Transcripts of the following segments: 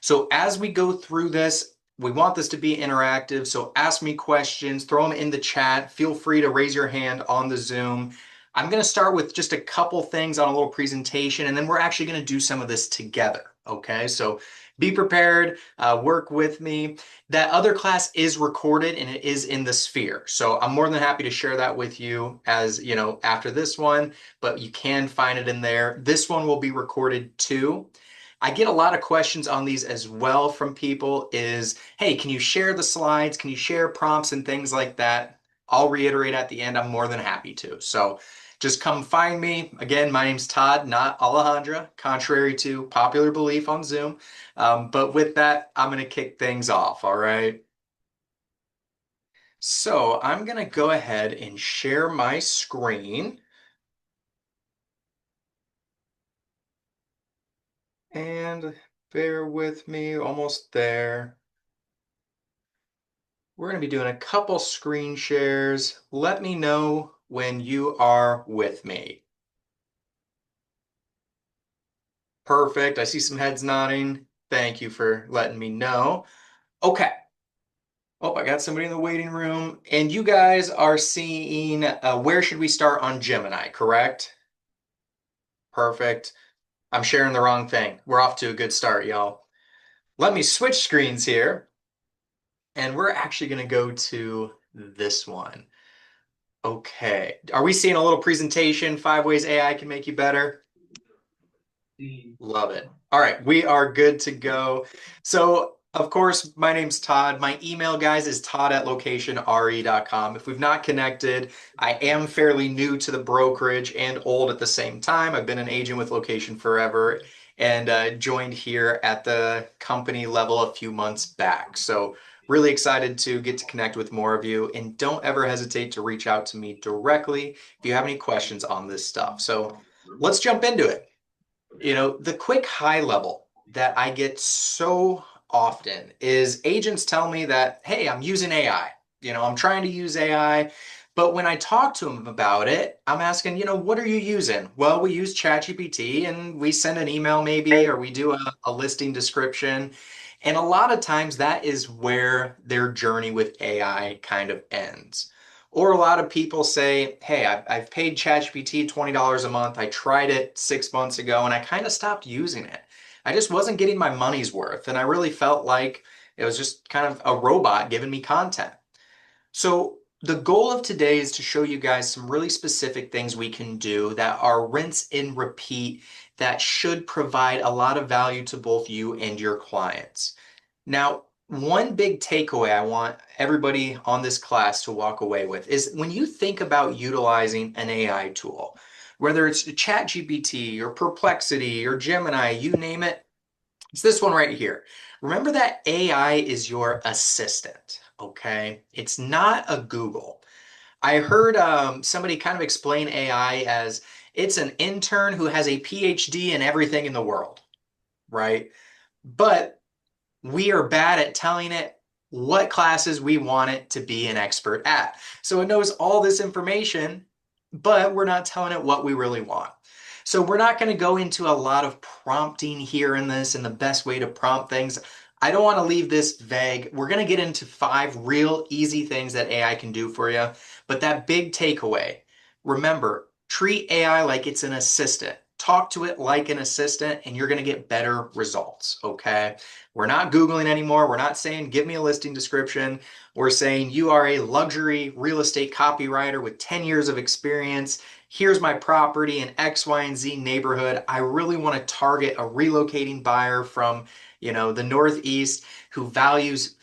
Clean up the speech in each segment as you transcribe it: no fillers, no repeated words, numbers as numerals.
So as we go through this, we want this to be interactive. So ask me questions, throw them in the chat. Feel free to raise your hand on the Zoom. I'm going to start with just a couple things on a little presentation, and then we're actually going to do some of this together. Okay, so be prepared, work with me. That other class is recorded and it is in the sphere. So I'm more than happy to share that with you as, after this one, but you can find it in there. This one will be recorded too. I get a lot of questions on these as well from people is, hey, can you share the slides? Can you share prompts and things like that? I'll reiterate at the end, I'm more than happy to. So just come find me. Again, my name's Todd, not Alejandra, contrary to popular belief on Zoom. But with that, I'm going to kick things off. All right. So I'm going to go ahead and share my screen. And bear with me, almost there. We're going to be doing a couple screen shares. Let me know when you are with me. Perfect. I see some heads nodding. Thank you for letting me know. Okay. Oh, I got somebody in the waiting room. And you guys are seeing where should we start on Gemini, correct? Perfect. I'm sharing the wrong thing. We're off to a good start, y'all. Let me switch screens here. And we're actually going to go to this one. Okay. Are we seeing a little presentation, 5 ways AI can make you better? Love it. All right, we are good to go. So, of course, my name's Todd. My email, guys, is todd@locationre.com. If we've not connected, I am fairly new to the brokerage and old at the same time. I've been an agent with Location forever and joined here at the company level a few months back. So, really excited to get to connect with more of you. And don't ever hesitate to reach out to me directly if you have any questions on this stuff. So, let's jump into it. The quick high level that I get so often is agents tell me that, hey, I'm using AI. I'm trying to use AI. But when I talk to them about it, I'm asking, what are you using? Well, we use ChatGPT and we send an email maybe, or we do a listing description. And a lot of times that is where their journey with AI kind of ends. Or a lot of people say, hey, I've paid ChatGPT $20 a month. I tried it 6 months ago and I kind of stopped using it. I just wasn't getting my money's worth. And I really felt like it was just kind of a robot giving me content. So the goal of today is to show you guys some really specific things we can do that are rinse and repeat that should provide a lot of value to both you and your clients. Now, one big takeaway I want everybody on this class to walk away with is when you think about utilizing an AI tool, whether it's ChatGPT or Perplexity or Gemini, you name it, it's this one right here. Remember that AI is your assistant, okay? It's not a Google. I heard somebody kind of explain AI as it's an intern who has a PhD in everything in the world, right? But we are bad at telling it what classes we want it to be an expert at. So it knows all this information, but we're not telling it what we really want. So we're not going to go into a lot of prompting here in this and the best way to prompt things. I don't want to leave this vague. We're going to get into 5 real easy things that AI can do for you. But that big takeaway, remember, treat AI like it's an assistant. Talk to it like an assistant, and you're going to get better results. Okay. We're not Googling anymore. We're not saying, give me a listing description. We're saying, you are a luxury real estate copywriter with 10 years of experience. Here's my property in X, Y, and Z neighborhood. I really want to target a relocating buyer from, the Northeast who values,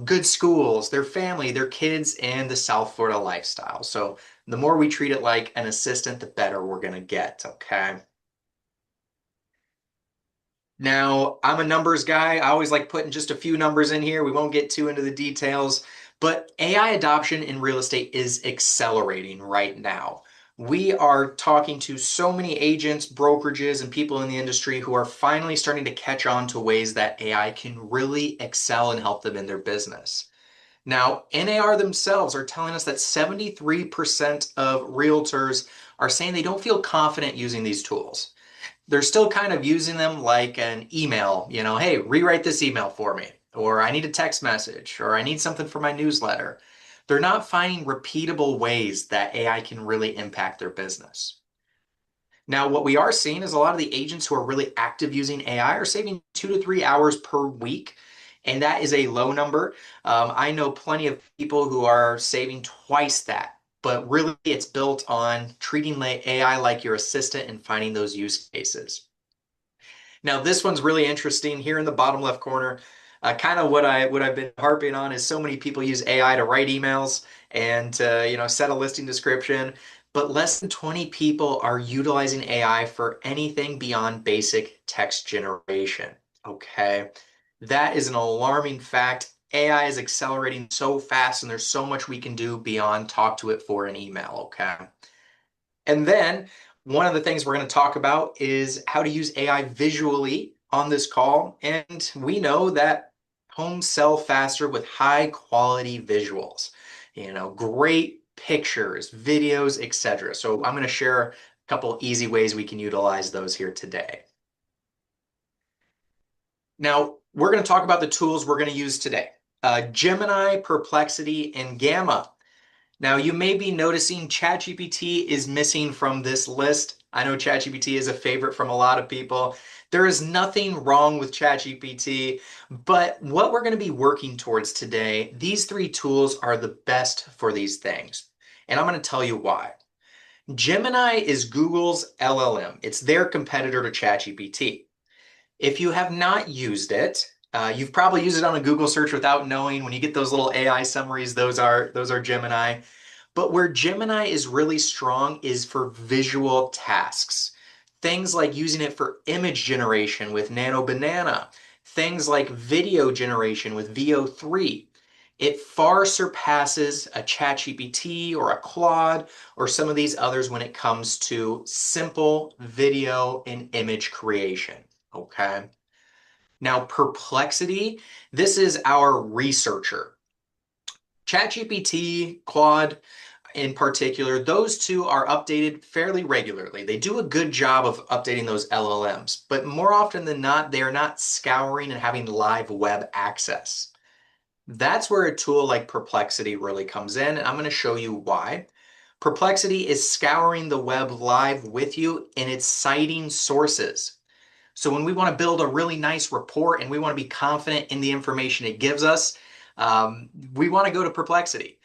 good schools, their family, their kids, and the South Florida lifestyle. So the more we treat it like an assistant, the better we're going to get. Okay. Now, I'm a numbers guy. I always like putting just a few numbers in here. We won't get too into the details, but AI adoption in real estate is accelerating right now. We are talking to so many agents, brokerages, and people in the industry who are finally starting to catch on to ways that AI can really excel and help them in their business. Now, NAR themselves are telling us that 73% of realtors are saying they don't feel confident using these tools. they're still kind of using them like an email, hey, rewrite this email for me, or I need a text message, or I need something for my newsletter. They're not finding repeatable ways that AI can really impact their business. Now, what we are seeing is a lot of the agents who are really active using AI are saving 2 to 3 hours per week, and that is a low number. I know plenty of people who are saving twice that, but really it's built on treating AI like your assistant and finding those use cases. Now, this one's really interesting here in the bottom left corner. Kind of what I've been harping on is so many people use AI to write emails and set a listing description, but less than 20 people are utilizing AI for anything beyond basic text generation. Okay, that is an alarming fact. AI is accelerating so fast, and there's so much we can do beyond talk to it for an email. Okay. And then one of the things we're going to talk about is how to use AI visually on this call. And we know that homes sell faster with high quality visuals, great pictures, videos, etc. So I'm going to share a couple easy ways we can utilize those here today. Now, we're going to talk about the tools we're going to use today. Gemini, Perplexity, and Gamma. Now, you may be noticing ChatGPT is missing from this list. I know ChatGPT is a favorite from a lot of people. There is nothing wrong with ChatGPT, but what we're going to be working towards today, these three tools are the best for these things. And I'm going to tell you why. Gemini is Google's LLM. It's their competitor to ChatGPT. If you have not used it, you've probably used it on a Google search without knowing. When you get those little AI summaries, those are Gemini. But where Gemini is really strong is for visual tasks. Things like using it for image generation with Nano Banana, things like video generation with VO3. It far surpasses a ChatGPT or a Claude or some of these others when it comes to simple video and image creation. Okay. Now, Perplexity, this is our researcher. ChatGPT, Claude, in particular, those two are updated fairly regularly. They do a good job of updating those LLMs, but more often than not, they are not scouring and having live web access. That's where a tool like Perplexity really comes in, and I'm going to show you why. Perplexity is scouring the web live with you and it's citing sources. So when we want to build a really nice report and we want to be confident in the information it gives us, we want to go to Perplexity.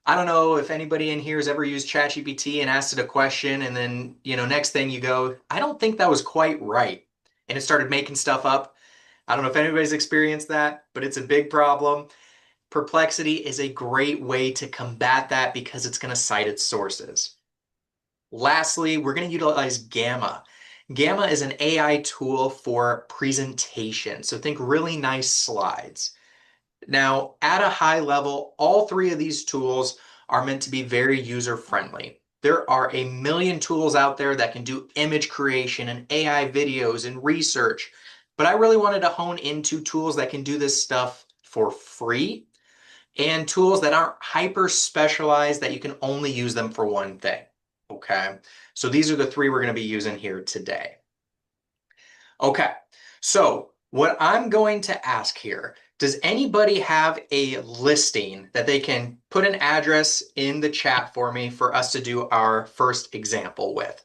I don't know if anybody in here has ever used ChatGPT and asked it a question, and then, next thing you go, I don't think that was quite right. And it started making stuff up. I don't know if anybody's experienced that, but it's a big problem. Perplexity is a great way to combat that because it's going to cite its sources. Lastly, we're going to utilize Gamma. Gamma is an AI tool for presentation. So think really nice slides. Now, at a high level, all three of these tools are meant to be very user-friendly. There are a million tools out there that can do image creation and AI videos and research, but I really wanted to hone into tools that can do this stuff for free and tools that aren't hyper specialized that you can only use them for one thing. Okay, so these are the three we're going to be using here today. Okay, so what I'm going to ask here, does anybody have a listing that they can put an address in the chat for me for us to do our first example with?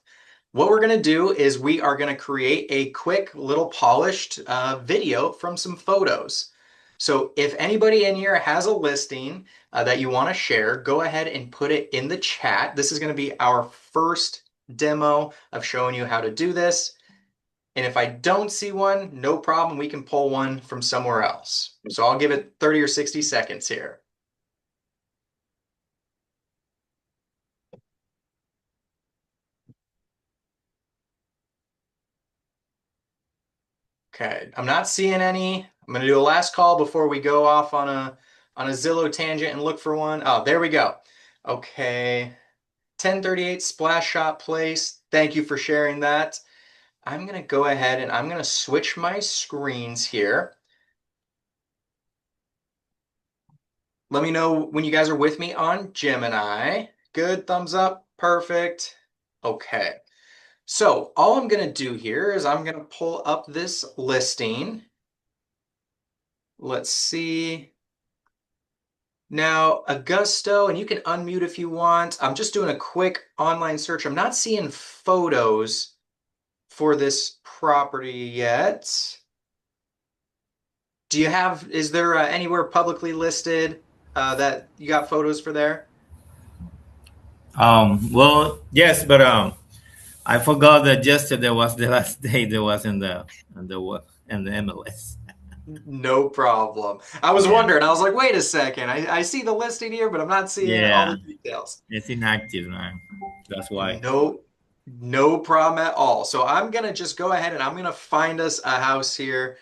What we're going to do is we are going to create a quick little polished video from some photos. So if anybody in here has a listing that you want to share, go ahead and put it in the chat. This is going to be our first demo of showing you how to do this. And if I don't see one, no problem. We can pull one from somewhere else. So I'll give it 30 or 60 seconds here. Okay, I'm not seeing any. I'm going to do a last call before we go off on a Zillow tangent and look for one. Oh, there we go. Okay, 1038 Splash Shot Place. Thank you for sharing that. I'm going to go ahead and I'm going to switch my screens here. Let me know when you guys are with me on Gemini. Good, thumbs up. Perfect. Okay. So all I'm going to do here is I'm going to pull up this listing. Let's see. Now, Augusto, and you can unmute if you want. I'm just doing a quick online search. I'm not seeing photos for this property yet. Do you have, is there anywhere publicly listed that you got photos for there? Well, yes, but I forgot that yesterday was the last day there was in the MLS. No problem. I was Yeah, wondering, I was like, wait a second. I see the listing here, but I'm not seeing all yeah, the details. it's inactive, man. That's why. No, no problem at all. So I'm gonna just go ahead and I'm gonna find us a house here.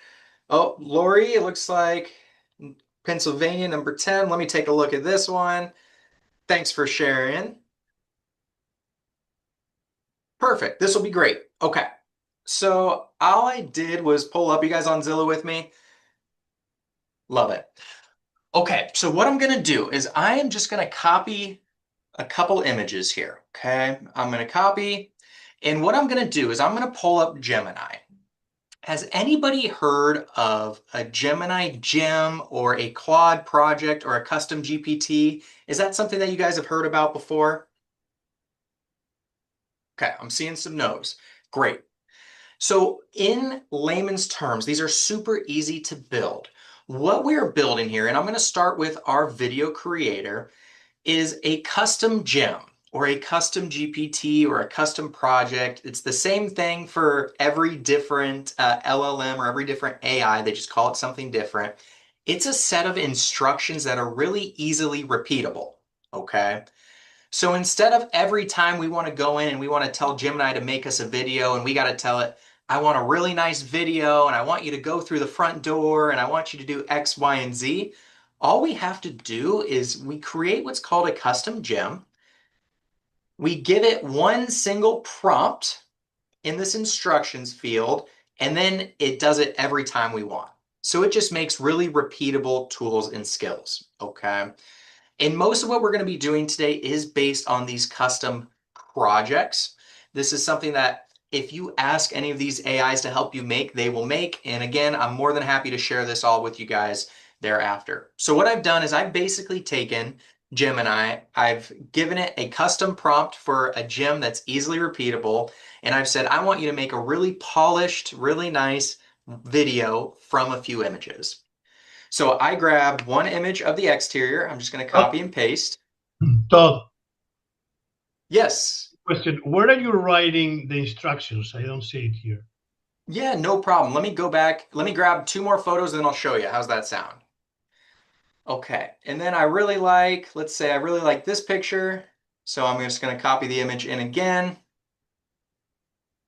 Oh, Lori, it looks like Pennsylvania, number 10. Let me take a look at this one. Thanks for sharing. Perfect. This will be great. Okay. So all I did was pull up, you guys on Zillow with me? Love it. Okay, so what I'm gonna do is I am just gonna copy a couple images here. Okay, I'm gonna copy, and what I'm gonna do is I'm gonna pull up Gemini. Has anybody heard of a Gemini gem or a Claude project or a custom GPT? Is that something that you guys have heard about before? Okay, I'm seeing some no's. Great. So in layman's terms, these are super easy to build. What we're building here, and I'm going to start with our video creator, is a custom gem or a custom GPT or a custom project. It's the same thing for every different LLM or every different AI. They just call it something different. It's a set of instructions that are really easily repeatable. Okay. So instead of every time we want to go in and we want to tell Gemini to make us a video and we got to tell it, I want a really nice video and I want you to go through the front door and I want you to do X, Y, and Z, all we have to do is we create what's called a custom gem. We give it one single prompt in this instructions field, and then it does it every time we want. So it just makes really repeatable tools and skills. Okay. And most of what we're going to be doing today is based on these custom projects. This is something that if you ask any of these AIs to help you make, they will make. And again, I'm more than happy to share this all with you guys thereafter. So what I've done is I've basically taken Gemini, I've given it a custom prompt for a gem that's easily repeatable, and I've said, I want you to make a really polished, really nice video from a few images. So I grabbed one image of the exterior. I'm just going to Todd, copy and paste. Todd, Yes. question. Where are you writing the instructions? I don't see it here. Yeah, no problem. Let me go back. Let me grab two more photos and then I'll show you. How's that sound? Okay. And then I really like, let's say I really like this picture. So I'm just going to copy the image in again.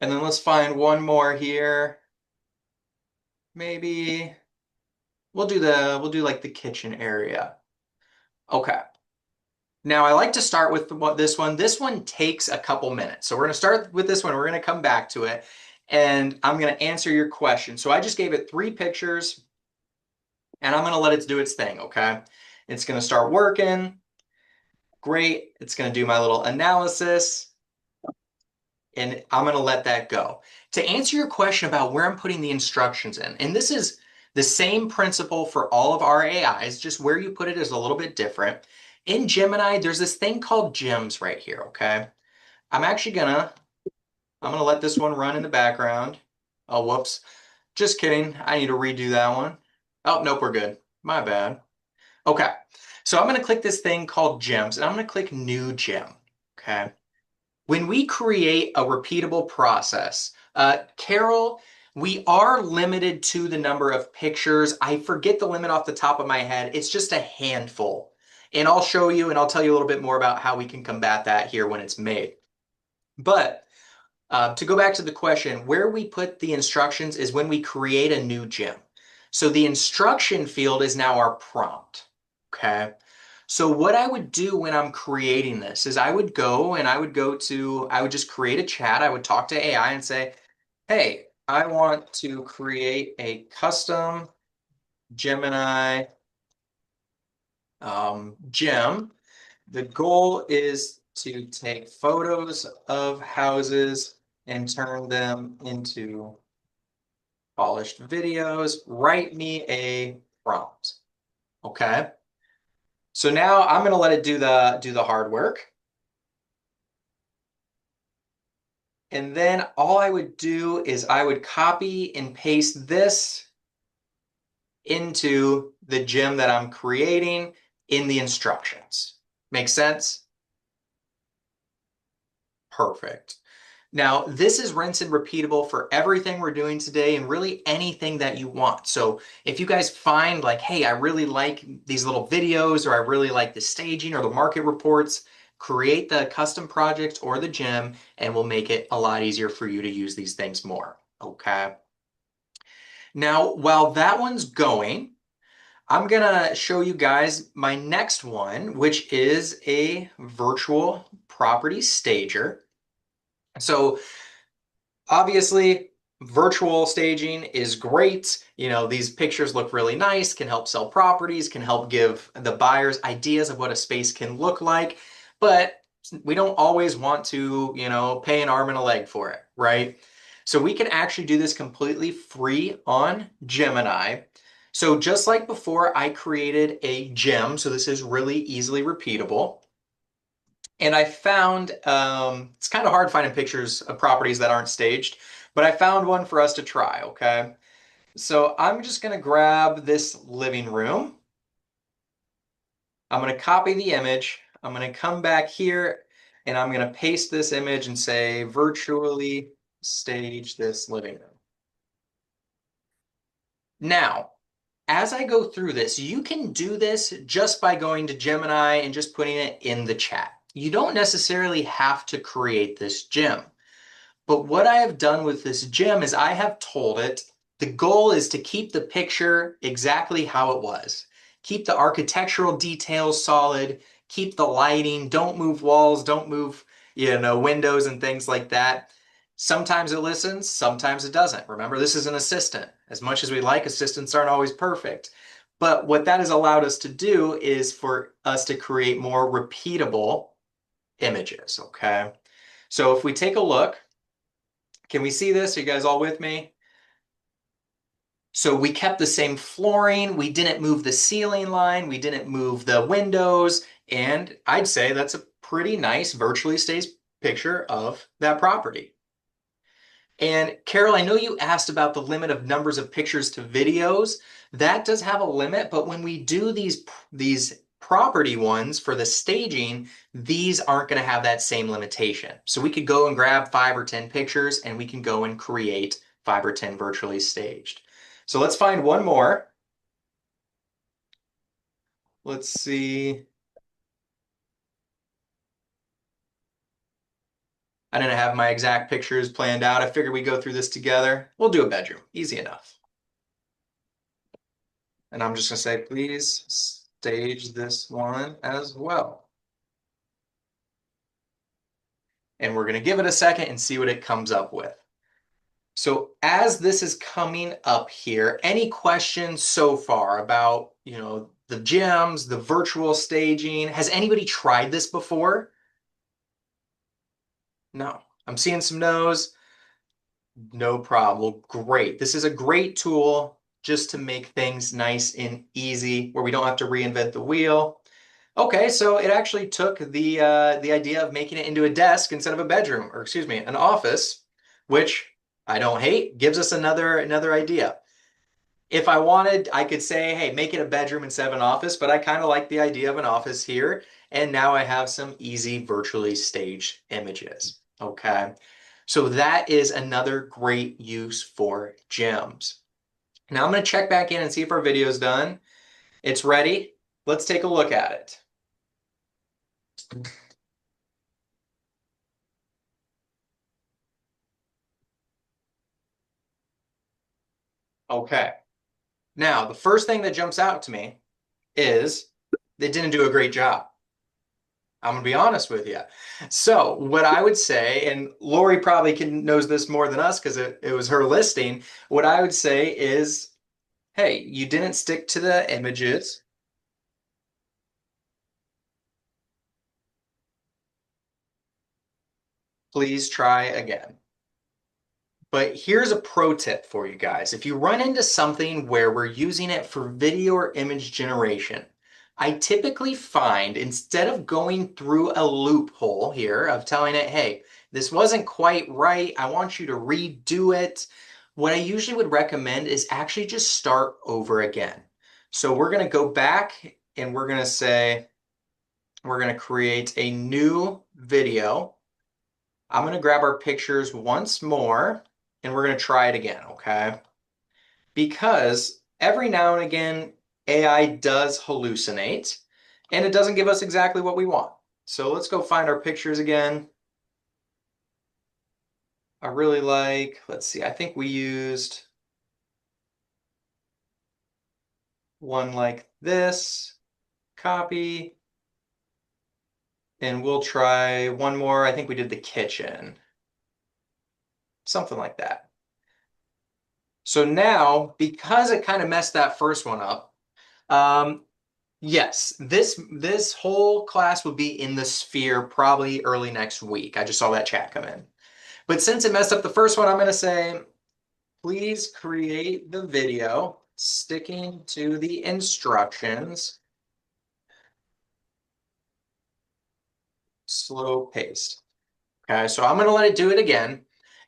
And then let's find one more here. Maybe we'll do like the kitchen area. Okay. Now I like to start with what this one. This one takes a couple minutes. So we're going to start with this one. We're going to come back to it and I'm going to answer your question. So I just gave it three pictures and I'm going to let it do its thing. Okay. It's going to start working. Great. It's going to do my little analysis and I'm going to let that go. To answer your question about where I'm putting the instructions in, and this is the same principle for all of our AIs, just where you put it is a little bit different. In Gemini, there's this thing called gems right here, okay? I'm actually I'm gonna let this one run in the background. Oh, whoops. Just kidding. I need to redo that one. Oh, nope, we're good. My bad. Okay. So I'm gonna click this thing called gems and I'm gonna click new gem. Okay. When we create a repeatable process, Carol, we are limited to the number of pictures. I forget the limit off the top of my head. It's just a handful. And I'll show you and I'll tell you a little bit more about how we can combat that here when it's made. But to go back to the question, where we put the instructions is when we create a new gem. So the instruction field is now our prompt. Okay. So what I would do when I'm creating this is I would go and I would just create a chat. I would talk to AI and say, hey, I want to create a custom Gemini gem. The goal is to take photos of houses and turn them into polished videos. Write me a prompt. Okay. So now I'm going to let it do the hard work. And then all I would do is I would copy and paste this into the gem that I'm creating in the instructions. Make sense? Perfect. Now, this is rinse and repeatable for everything we're doing today and really anything that you want. So if you guys find like, hey, I really like these little videos, or I really like the staging or the market reports, create the custom project or the gem and we'll make it a lot easier for you to use these things more. Okay. Now, while that one's going, I'm gonna show you guys my next one, which is a virtual property stager. So obviously, virtual staging is great. You know, these pictures look really nice, can help sell properties, can help give the buyers ideas of what a space can look like, but we don't always want to, pay an arm and a leg for it, right? So we can actually do this completely free on Gemini. So just like before, I created a gem, so this is really easily repeatable. And I found, it's kind of hard finding pictures of properties that aren't staged, but I found one for us to try, okay? So I'm just gonna grab this living room. I'm gonna copy the image. I'm gonna come back here and I'm gonna paste this image and say virtually stage this living room. Now, as I go through this, you can do this just by going to Gemini and just putting it in the chat. You don't necessarily have to create this gem. But what I have done with this gem is I have told it the goal is to keep the picture exactly how it was. Keep the architectural details solid, keep the lighting, don't move walls, don't move, windows and things like that. Sometimes it listens, sometimes it doesn't. Remember, this is an assistant. As much as we like, assistants aren't always perfect. But what that has allowed us to do is for us to create more repeatable images, okay? So if we take a look, can we see this? Are you guys all with me? So we kept the same flooring. We didn't move the ceiling line. We didn't move the windows. And I'd say that's a pretty nice virtually staged picture of that property. And Carol, I know you asked about the limit of numbers of pictures to videos. That does have a limit, but when we do these property ones for the staging, these aren't going to have that same limitation. So we could go and grab 5 or 10 pictures and we can go and create 5 or 10 virtually staged. So let's find one more. Let's see. I didn't have my exact pictures planned out. I figured we'd go through this together. We'll do a bedroom. Easy enough. And I'm just going to say, please stage this one as well. And we're going to give it a second and see what it comes up with. So as this is coming up here, any questions so far about, the gems, the virtual staging? Has anybody tried this before? No. I'm seeing some no's. No problem. Great. This is a great tool just to make things nice and easy where we don't have to reinvent the wheel. Okay, so it actually took the idea of making it into a desk instead of a bedroom, or excuse me, an office, which I don't hate, gives us another idea. If I wanted, I could say, hey, make it a bedroom instead of an office, but I kind of like the idea of an office here. And now I have some easy virtually staged images. Okay. So that is another great use for gems. Now I'm going to check back in and see if our video is done. It's ready. Let's take a look at it. Okay. Now, the first thing that jumps out to me is they didn't do a great job. I'm gonna be honest with you. So what I would say, and Lori probably knows this more than us because it was her listing. What I would say is, hey, you didn't stick to the images. Please try again. But here's a pro tip for you guys. If you run into something where we're using it for video or image generation, I typically find instead of going through a loophole here of telling it, hey, this wasn't quite right, I want you to redo it, what I usually would recommend is actually just start over again. So we're going to go back and we're going to say, we're going to create a new video. I'm going to grab our pictures once more and we're going to try it again, okay? Because every now and again, AI does hallucinate and it doesn't give us exactly what we want. So let's go find our pictures again. I really like, let's see, I think we used one like this, copy, and we'll try one more. I think we did the kitchen, something like that. So now, because it kind of messed that first one up, yes, this whole class will be in the sphere probably early next week. I just saw that chat come in. But since it messed up the first one, I'm going to say, please create the video sticking to the instructions. Slow paced. Okay, so I'm going to let it do it again.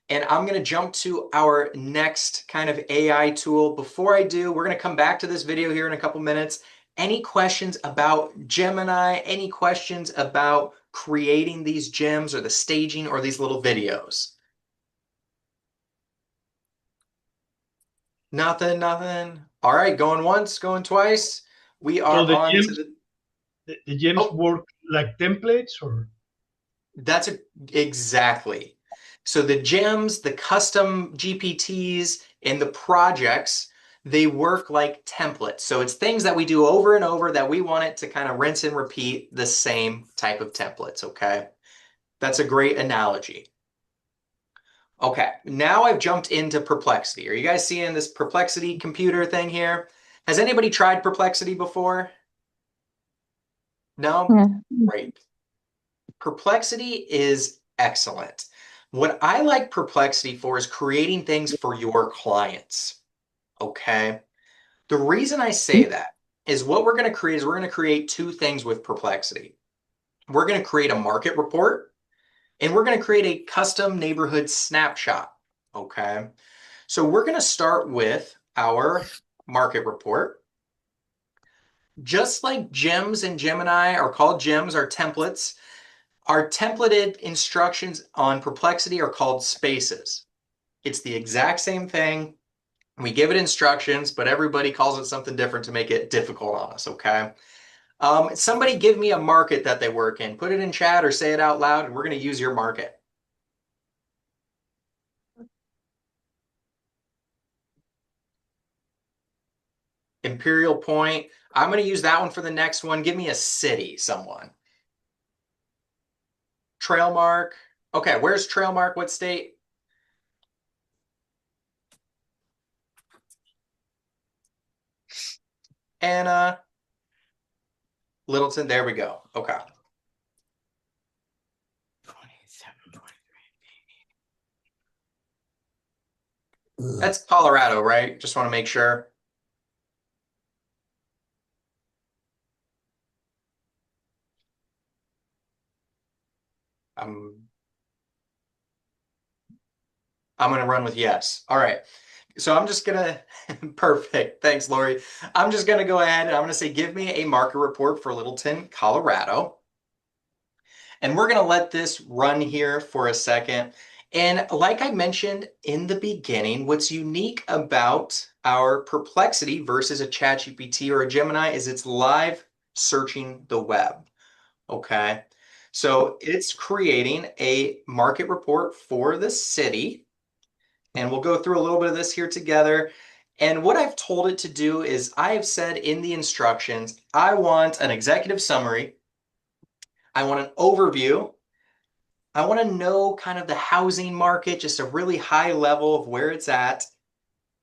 And I'm going to jump to our next kind of AI tool. Before I do, we're going to come back to this video here in a couple minutes. Any questions about Gemini? Any questions about creating these gems or the staging or these little videos? Nothing, nothing. All right, going once, going twice. We So are the on to gems, the, the gems oh, work like templates, or that's exactly. So the gems, the custom GPTs, and the projects, they work like templates. So it's things that we do over and over that we want it to kind of rinse and repeat the same type of templates, okay? That's a great analogy. Okay, now I've jumped into Perplexity. Are you guys seeing this Perplexity computer thing here? Has anybody tried Perplexity before? No? Yeah. Great. Perplexity is excellent. What I like Perplexity for is creating things for your clients. Okay. The reason I say that is what we're going to create is we're going to create two things with Perplexity. We're going to create a market report and we're going to create a custom neighborhood snapshot. Okay. So we're going to start with our market report. Just like gems and Gemini are called gems, are templates. Our templated instructions on Perplexity are called spaces. It's the exact same thing. We give it instructions, but everybody calls it something different to make it difficult on us, okay? Somebody give me a market that they work in. Put it in chat or say it out loud, and we're going to use your market. Imperial Point. I'm going to use that one for the next one. Give me a city, someone. Trailmark. Okay, where's Trailmark? What state? Anna. Littleton. There we go. Okay. That's Colorado, right? Just want to make sure. I'm I'm going to run with yes. All right. So I'm just gonna, perfect. Thanks, Lori. I'm just gonna go ahead and I'm gonna say, give me a market report for Littleton, Colorado. And we're gonna let this run here for a second. And like I mentioned in the beginning, what's unique about our Perplexity versus a ChatGPT or a Gemini is it's live searching the web. Okay. So it's creating a market report for the city. And we'll go through a little bit of this here together. And what I've told it to do is I have said in the instructions, I want an executive summary. I want an overview. I want to know kind of the housing market, just a really high level of where it's at,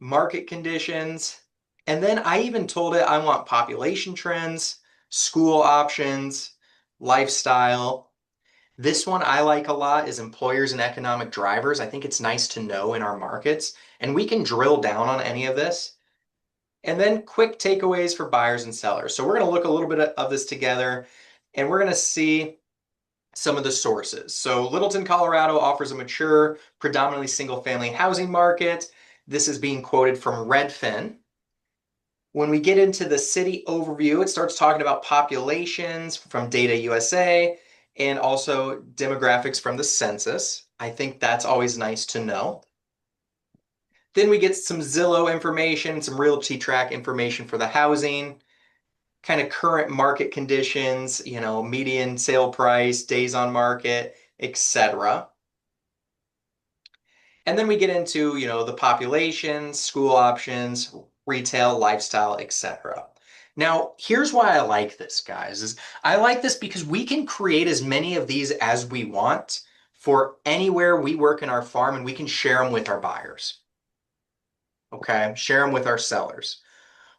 market conditions. And then I even told it I want population trends, school options, lifestyle. This one I like a lot is employers and economic drivers. I think it's nice to know in our markets, and we can drill down on any of this. And then quick takeaways for buyers and sellers. So we're going to look a little bit of this together, and we're going to see some of the sources. So Littleton, Colorado offers a mature, predominantly single-family housing market. This is being quoted from Redfin. When we get into the city overview, it starts talking about populations from Data USA and also demographics from the census. I think that's always nice to know. Then we get some Zillow information, some Realty Track information for the housing, kind of current market conditions, median sale price, days on market, etc. And then we get into, the population, school options, retail, lifestyle, etc. Now, here's why I like this, guys, is I like this because we can create as many of these as we want for anywhere we work in our farm, and we can share them with our buyers. Okay, share them with our sellers.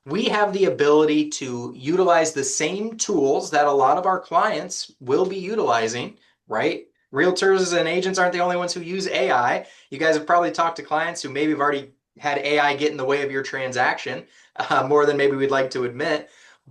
We have the ability to utilize the same tools that a lot of our clients will be utilizing, right? Realtors and agents aren't the only ones who use AI. You guys have probably talked to clients who maybe have already had AI get in the way of your transaction, more than maybe we'd like to admit.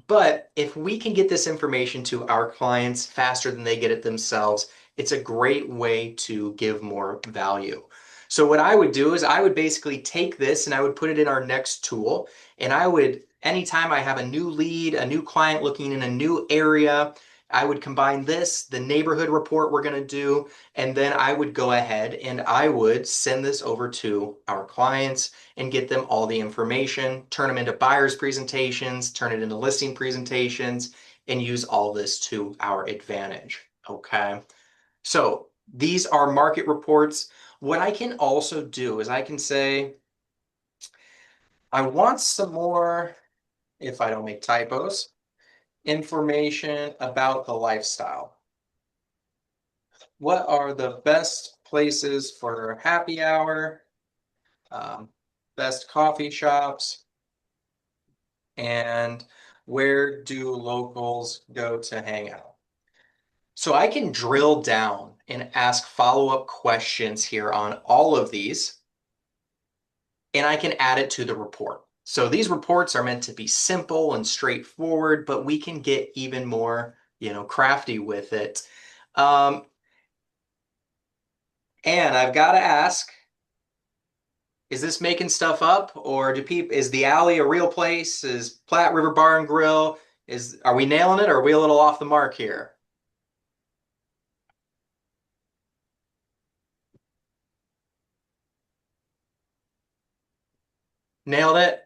But if we can get this information to our clients faster than they get it themselves, it's a great way to give more value. So what I would do is I would basically take this and I would put it in our next tool. And I would, anytime I have a new lead, a new client looking in a new area, I would combine this, the neighborhood report we're going to do, and then I would go ahead and I would send this over to our clients and get them all the information, turn them into buyers presentations, turn it into listing presentations, and use all this to our advantage. Okay. So these are market reports. What I can also do is I can say, I want some more, if I don't make typos, information about the lifestyle. What are the best places for happy hour, best coffee shops, and where do locals go to hang out? So I can drill down and ask follow-up questions here on all of these, and I can add it to the report. So these reports are meant to be simple and straightforward, but we can get even more, crafty with it. And I've got to ask, is this making stuff up, or is the alley a real place? Is Platte River Bar and Grill, are we nailing it, or are we a little off the mark here? Nailed it.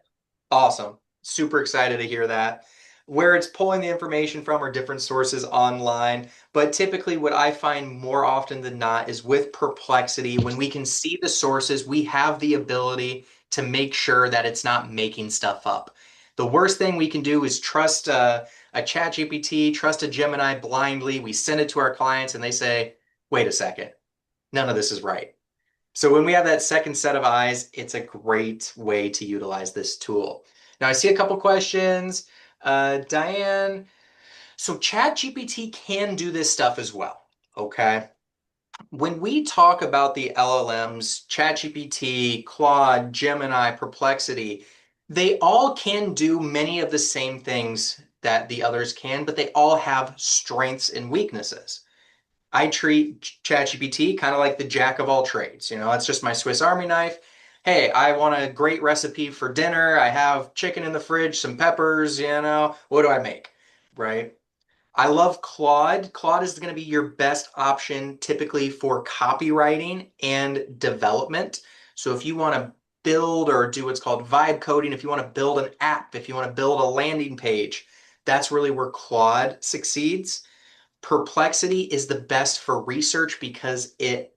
Awesome. Super excited to hear that. Where it's pulling the information from are different sources online, but typically what I find more often than not is with Perplexity, when we can see the sources, we have the ability to make sure that it's not making stuff up. The worst thing we can do is trust a ChatGPT, trust a Gemini blindly. We send it to our clients and they say, wait a second, none of this is right. So when we have that second set of eyes, it's a great way to utilize this tool. Now I see a couple questions. Diane, so ChatGPT can do this stuff as well, okay? When we talk about the LLMs, ChatGPT, Claude, Gemini, Perplexity, they all can do many of the same things that the others can, but they all have strengths and weaknesses. I treat ChatGPT kind of like the jack of all trades. It's just my Swiss Army knife. Hey, I want a great recipe for dinner. I have chicken in the fridge, some peppers, what do I make? Right? I love Claude. Claude is going to be your best option typically for copywriting and development. So if you want to build or do what's called vibe coding, if you want to build an app, if you want to build a landing page, that's really where Claude succeeds. Perplexity is the best for research because it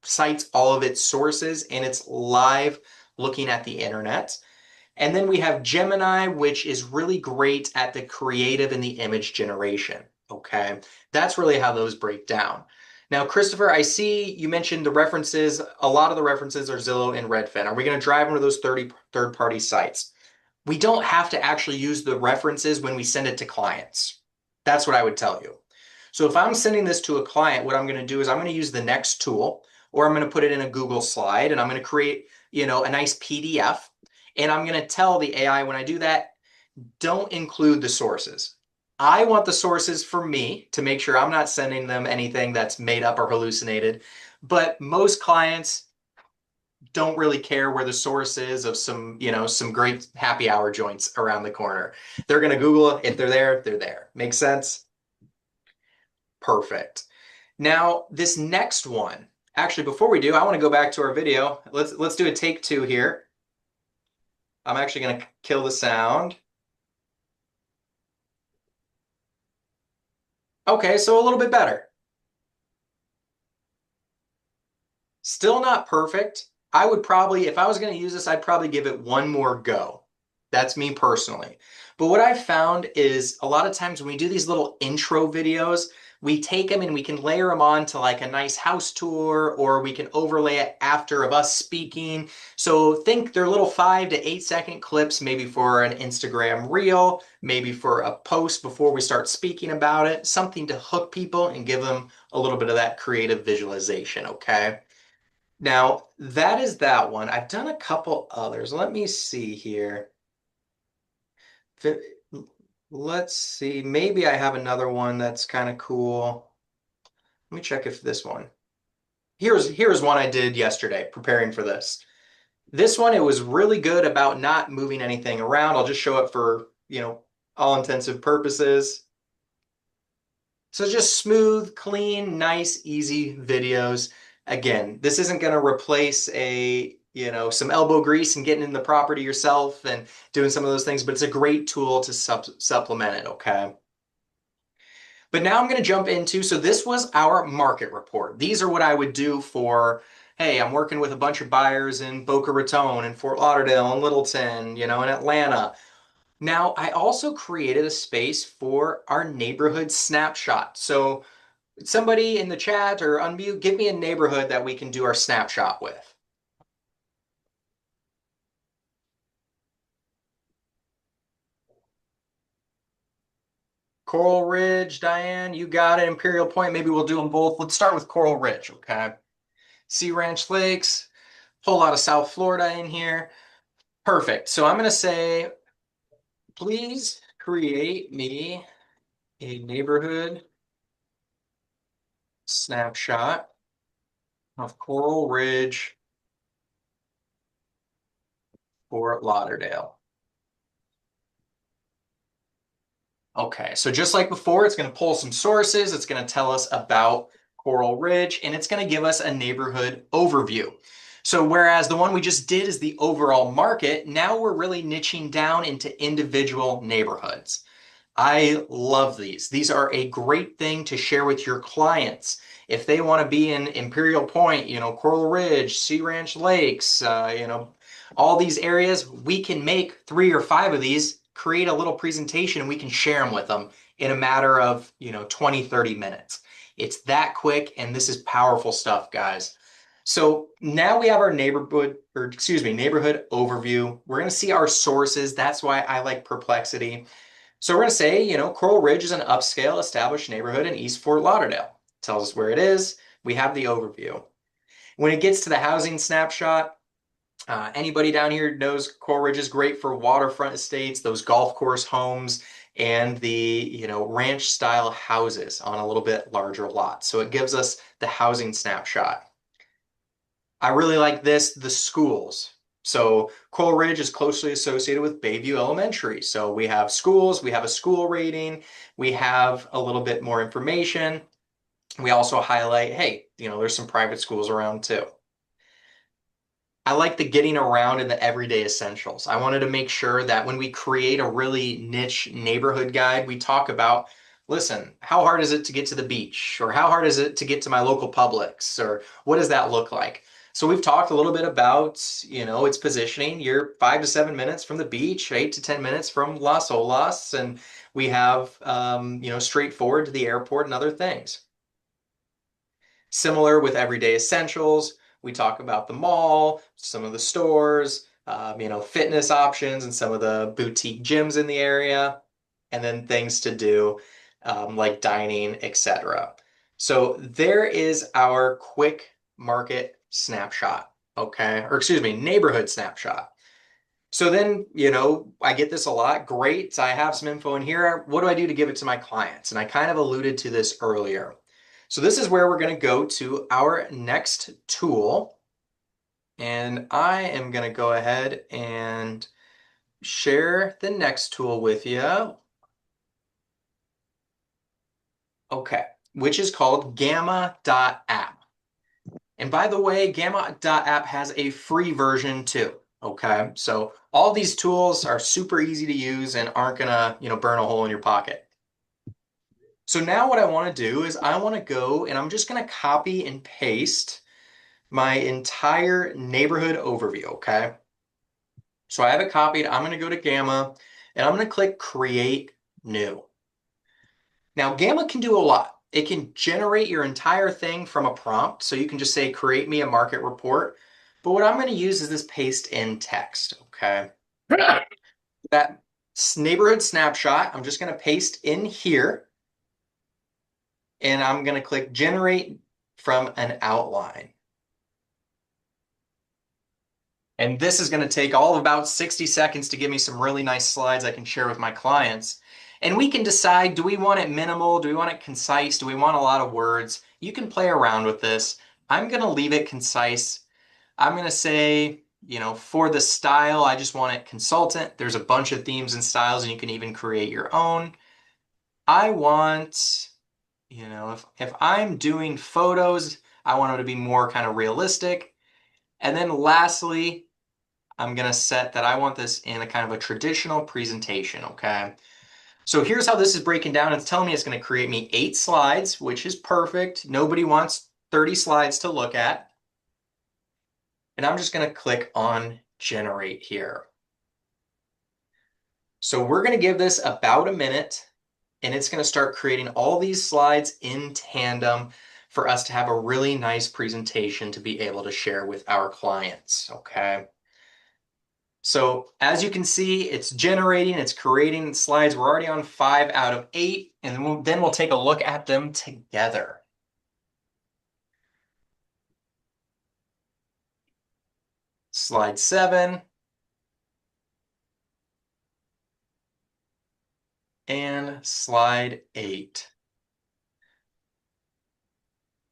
cites all of its sources and it's live looking at the internet. And then we have Gemini, which is really great at the creative and the image generation. Okay, that's really how those break down. Now, Christopher, I see you mentioned the references. A lot of the references are Zillow and Redfin. Are we going to drive them to those third-party sites? We don't have to actually use the references when we send it to clients. That's what I would tell you. So if I'm sending this to a client, what I'm going to do is I'm going to use the next tool, or I'm going to put it in a Google slide, and I'm going to create, a nice PDF. And I'm going to tell the AI when I do that, don't include the sources. I want the sources for me to make sure I'm not sending them anything that's made up or hallucinated. But most clients don't really care where the source is of some great happy hour joints around the corner. They're going to Google it. If they're there, they're there. Makes sense? Perfect. Now, this next one, actually, before we do, I want to go back to our video. Let's do a take two here. I'm actually going to kill the sound. Okay, so a little bit better. Still not perfect. I would probably, if I was going to use this, I'd probably give it one more go. That's me personally. But what I've found is a lot of times when we do these little intro videos, we take them and we can layer them on to like a nice house tour, or we can overlay it after of us speaking. So think they're little 5 to 8 second clips, maybe for an Instagram reel, maybe for a post before we start speaking about it, something to hook people and give them a little bit of that creative visualization, okay? Now, that is that one. I've done a couple others. Let me see here. Let's see. Maybe I have another one that's kind of cool. Let me check if this one. Here's one I did yesterday preparing for this. This one, it was really good about not moving anything around. I'll just show it for, all intensive purposes. So just smooth, clean, nice, easy videos. Again, this isn't going to replace some elbow grease and getting in the property yourself and doing some of those things, but it's a great tool to supplement it, okay? But now I'm going to jump into, so this was our market report. These are what I would do for, hey, I'm working with a bunch of buyers in Boca Raton and Fort Lauderdale and Littleton, in Atlanta. Now, I also created a space for our neighborhood snapshot. So somebody in the chat or unmute, give me a neighborhood that we can do our snapshot with. Coral Ridge, Diane, you got it. Imperial Point, maybe we'll do them both. Let's start with Coral Ridge, okay? Sea Ranch Lakes, whole lot of South Florida in here. Perfect. So I'm going to say, please create me a neighborhood snapshot of Coral Ridge, Fort Lauderdale. Okay, so just like before, it's going to pull some sources. It's going to tell us about Coral Ridge, and it's going to give us a neighborhood overview. So whereas the one we just did is the overall market, now we're really niching down into individual neighborhoods. I love these. These are a great thing to share with your clients. If they want to be in Imperial Point, Coral Ridge, Sea Ranch Lakes, all these areas, we can make 3 or 5 of these, create a little presentation, and we can share them with them in a matter of, 20, 30 minutes. It's that quick, and this is powerful stuff, guys. So now we have our neighborhood overview. We're going to see our sources. That's why I like Perplexity. So we're going to say, Coral Ridge is an upscale established neighborhood in East Fort Lauderdale. Tells us where it is. We have the overview. When it gets to the housing snapshot, anybody down here knows Coral Ridge is great for waterfront estates, those golf course homes, and the, ranch style houses on a little bit larger lot. So it gives us the housing snapshot. I really like this, the schools. So Coral Ridge is closely associated with Bayview Elementary. So we have schools, we have a school rating, we have a little bit more information. We also highlight, hey, there's some private schools around too. I like the getting around and the everyday essentials. I wanted to make sure that when we create a really niche neighborhood guide, we talk about, listen, how hard is it to get to the beach? Or how hard is it to get to my local Publix? Or what does that look like? So we've talked a little bit about, its positioning. You're 5 to 7 minutes from the beach, 8 to 10 minutes from Las Olas, and we have, straightforward to the airport and other things. Similar with everyday essentials, we talk about the mall, some of the stores, fitness options and some of the boutique gyms in the area, and then things to do. like dining, etc. So there is our quick market snapshot, okay? Or excuse me, neighborhood snapshot. So then, I get this a lot. Great. I have some info in here. What do I do to give it to my clients? And I kind of alluded to this earlier. So this is where we're going to go to our next tool. And I am going to go ahead and share the next tool with you. Okay, which is called Gamma.app. And by the way, Gamma.app has a free version too. Okay, so all these tools are super easy to use and aren't gonna, burn a hole in your pocket. So now what I want to do is I want to go and I'm just going to copy and paste my entire neighborhood overview, okay? So I have it copied. I'm going to go to Gamma and I'm going to click Create New. Now, Gamma can do a lot. It can generate your entire thing from a prompt. So you can just say, create me a market report. But what I'm going to use is this paste in text, okay? That neighborhood snapshot, I'm just going to paste in here. And I'm going to click generate from an outline. And this is going to take all of about 60 seconds to give me some really nice slides I can share with my clients. And we can decide, do we want it minimal? Do we want it concise? Do we want a lot of words? You can play around with this. I'm going to leave it concise. I'm going to say, for the style, I just want it consultant. There's a bunch of themes and styles, and you can even create your own. I want, if I'm doing photos, I want it to be more kind of realistic. And then lastly, I'm going to set that I want this in a kind of a traditional presentation, okay? So here's how this is breaking down. It's telling me it's going to create me 8 slides, which is perfect. Nobody wants 30 slides to look at. And I'm just going to click on Generate here. So we're going to give this about a minute, and it's going to start creating all these slides in tandem for us to have a really nice presentation to be able to share with our clients, okay? So as you can see, it's generating, it's creating slides. We're already on 5 out of 8, and then we'll take a look at them together. Slide 7. And slide 8.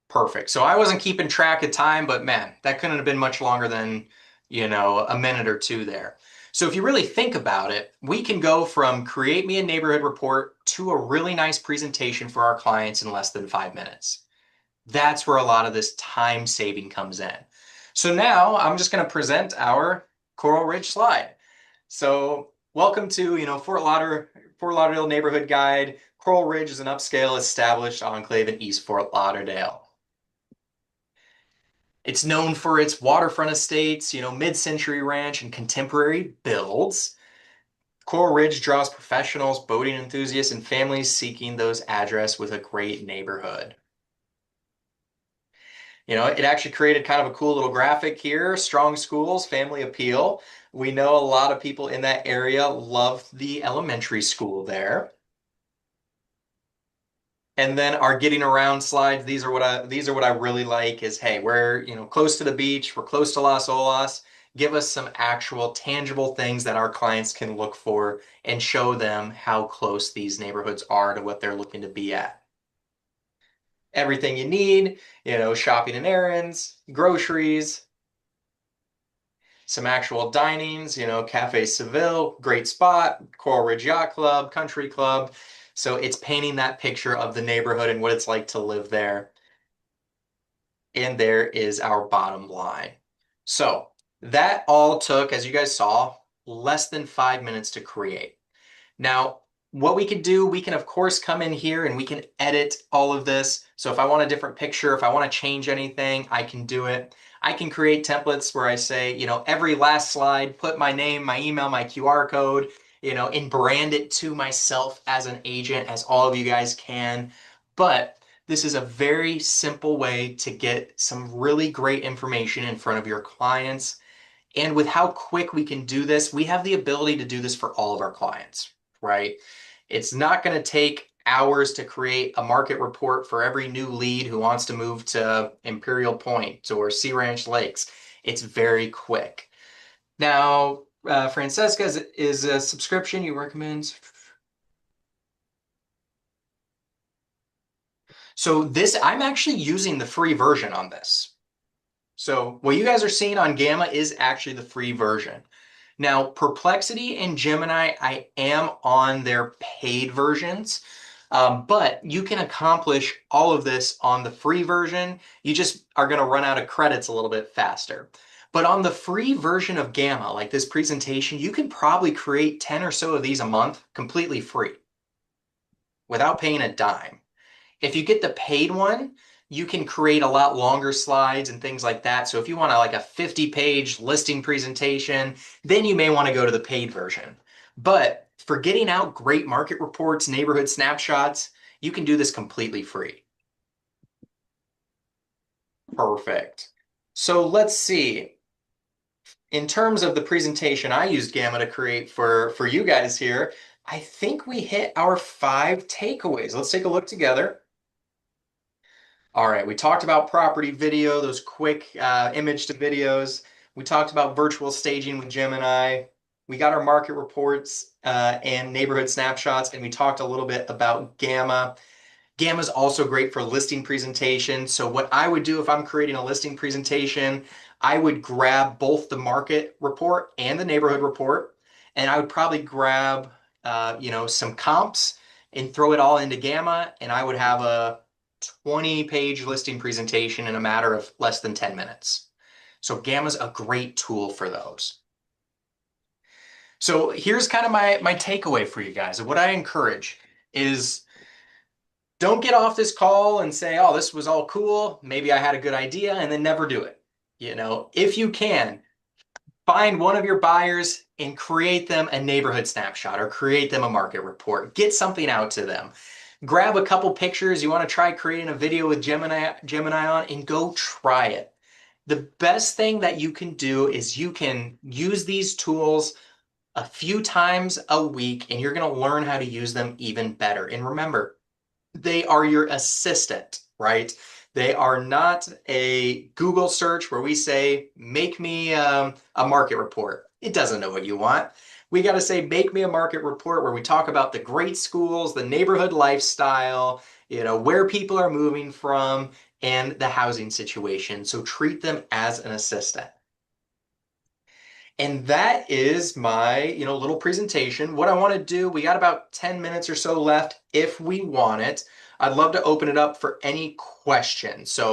Perfect. So I wasn't keeping track of time, but man, that couldn't have been much longer than, a minute or two there. So if you really think about it, we can go from create me a neighborhood report to a really nice presentation for our clients in less than 5 minutes. That's where a lot of this time saving comes in. So now I'm just going to present our Coral Ridge slide. So welcome to, Fort Lauderdale Neighborhood Guide. Coral Ridge is an upscale established enclave in East Fort Lauderdale. It's known for its waterfront estates, mid-century ranch and contemporary builds. Coral Ridge draws professionals, boating enthusiasts, and families seeking those address with a great neighborhood. It actually created kind of a cool little graphic here. Strong schools, family appeal. We know a lot of people in that area love the elementary school there. And then our getting around slides, these are what I really like is, hey, we're, close to the beach, we're close to Las Olas. Give us some actual tangible things that our clients can look for and show them how close these neighborhoods are to what they're looking to be at. Everything you need, shopping and errands, groceries, some actual dinings, Cafe Seville, great spot, Coral Ridge Yacht Club, Country Club. So it's painting that picture of the neighborhood and what it's like to live there. And there is our bottom line. So that all took, as you guys saw, less than 5 minutes to create. Now, what we can do, we can of course come in here and we can edit all of this. So if I want a different picture, if I want to change anything, I can do it. I can create templates where I say, every last slide, put my name, my email, my QR code, and brand it to myself as an agent, as all of you guys can. But this is a very simple way to get some really great information in front of your clients. And with how quick we can do this, we have the ability to do this for all of our clients, right? It's not going to take hours to create a market report for every new lead who wants to move to Imperial Point or Sea Ranch Lakes. It's very quick. Now, Francesca, is a subscription you recommend? So this, I'm actually using the free version on this. So what you guys are seeing on Gamma is actually the free version. Now, Perplexity and Gemini, I am on their paid versions, but you can accomplish all of this on the free version. You just are going to run out of credits a little bit faster. But on the free version of Gamma, like this presentation, you can probably create 10 or so of these a month completely free without paying a dime. If you get the paid one, you can create a lot longer slides and things like that. So if you want like a 50-page listing presentation, then you may want to go to the paid version. But for getting out great market reports, neighborhood snapshots, you can do this completely free. Perfect. So let's see. In terms of the presentation I used Gamma to create for you guys here, I think we hit our 5 takeaways. Let's take a look together. All right, we talked about property video, those quick image to videos. We talked about virtual staging with Gemini. We got our market reports and neighborhood snapshots, and we talked a little bit about Gamma. Gamma is also great for listing presentation. So what I would do if I'm creating a listing presentation, I would grab both the market report and the neighborhood report, and I would probably grab some comps and throw it all into Gamma, and I would have a 20-page listing presentation in a matter of less than 10 minutes. So Gamma's a great tool for those. So here's kind of my takeaway for you guys. What I encourage is don't get off this call and say, oh, this was all cool. Maybe I had a good idea, and then never do it. If you can, find one of your buyers and create them a neighborhood snapshot or create them a market report. Get something out to them. Grab a couple pictures you want to try creating a video with Gemini on, and go try it. The best thing that you can do is you can use these tools a few times a week, and you're going to learn how to use them even better. And remember, they are your assistant, right? They are not a Google search where we say, make me a market report. It doesn't know what you want. We got to say, make me a market report where we talk about the great schools, the neighborhood lifestyle, where people are moving from, and the housing situation. So treat them as an assistant. And that is my, little presentation. What I want to do, we got about 10 minutes or so left if we want it. I'd love to open it up for any questions. So